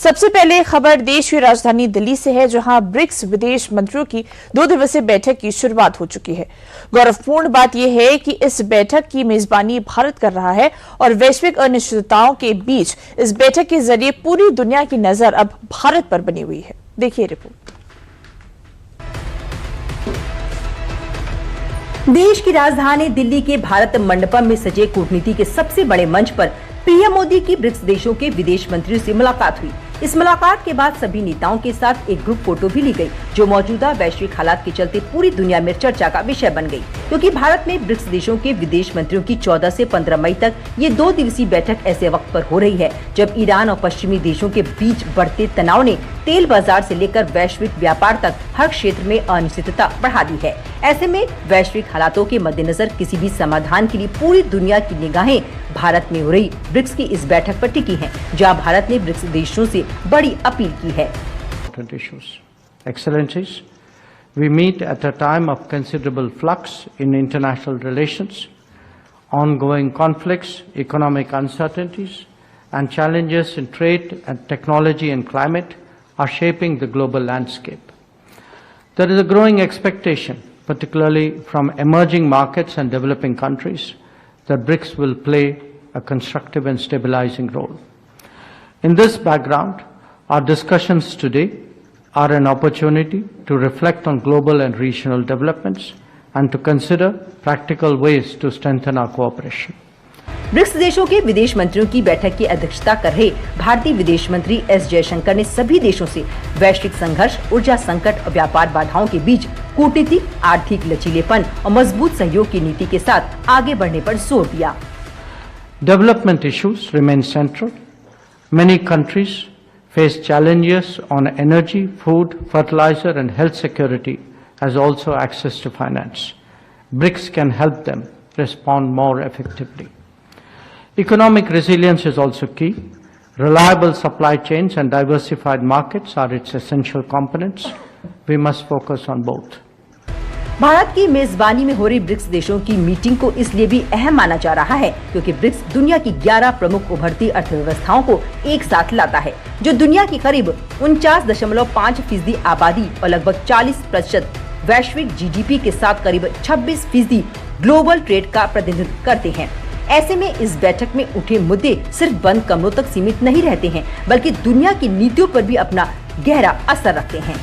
सबसे पहले खबर देश की राजधानी दिल्ली से है, जहां ब्रिक्स विदेश मंत्रियों की 2 दिवसीय बैठक की शुरुआत हो चुकी है। गौरवपूर्ण बात यह है कि इस बैठक की मेजबानी भारत कर रहा है और वैश्विक अनिश्चितताओं के बीच इस बैठक के जरिए पूरी दुनिया की नजर अब भारत पर बनी हुई है। देखिए रिपोर्ट। देश की राजधानी दिल्ली के भारत मंडपम में सजे कूटनीति के सबसे बड़े मंच पर पीएम मोदी की ब्रिक्स देशों के विदेश मंत्रियों से मुलाकात हुई। इस मुलाकात के बाद सभी नेताओं के साथ एक ग्रुप फोटो भी ली गई, जो मौजूदा वैश्विक हालात के चलते पूरी दुनिया में चर्चा का विषय बन गई, क्योंकि भारत में ब्रिक्स देशों के विदेश मंत्रियों की 14 से 15 मई तक ये 2 दिवसीय बैठक ऐसे वक्त पर हो रही है जब ईरान और पश्चिमी देशों के बीच बढ़ते तनाव ने तेल बाजार से लेकर वैश्विक व्यापार तक हर क्षेत्र में अनिश्चितता बढ़ा दी है। ऐसे में वैश्विक हालातों के मद्देनजर किसी भी समाधान के लिए पूरी दुनिया की निगाहें भारत में हो रही ब्रिक्स की इस बैठक पर टिकी हैं, जहां भारत ने ब्रिक्स देशों से बड़ी अपील की है। Excellencies, we meet at a time of considerable flux in international relations. Ongoing conflicts, economic uncertainties, and challenges in trade and technology and climate are shaping the global landscape. There is a growing expectation, particularly from emerging markets and developing countries, that BRICS will play a constructive and stabilizing role. In this background, our discussions today are an opportunity to reflect on global and regional developments and to consider practical ways to strengthen our cooperation. BRICS देशों के विदेश मंत्रियों की बैठक की अध्यक्षता कर रहे भारतीय विदेश मंत्री एस जयशंकर ने सभी देशों से वैश्विक संघर्ष, ऊर्जा संकट और व्यापार बाधाओं के बीच कूटनीतिक, आर्थिक लचीलेपन और मजबूत सहयोग की नीति के साथ आगे बढ़ने पर जोर दिया। Development issues remain central. Many countries face challenges on energy, food, fertilizer and health security, as also access to finance. BRICS can help them respond more effectively. Economic resilience is also key. Reliable supply chains and diversified markets are its essential components. We must focus on both. Bharat की मेजबानी में हो रही BRICS देशों की meeting को इसलिए भी अहम माना जा रहा है क्योंकि ब्रिक्स दुनिया की 11 प्रमुख उभरती अर्थव्यवस्थाओं को एक साथ लाता है, जो दुनिया की करीब 49.5% आबादी और लगभग 40% वैश्विक जीडीपी के साथ करीब 26% ग्लोबल ट्रेड का प्रतिनिधित्व करते हैं। ऐसे में इस बैठक में उठे मुद्दे सिर्फ बंद कमरों तक सीमित नहीं रहते हैं, बल्कि दुनिया की नीतियों पर भी अपना गहरा असर रखते हैं।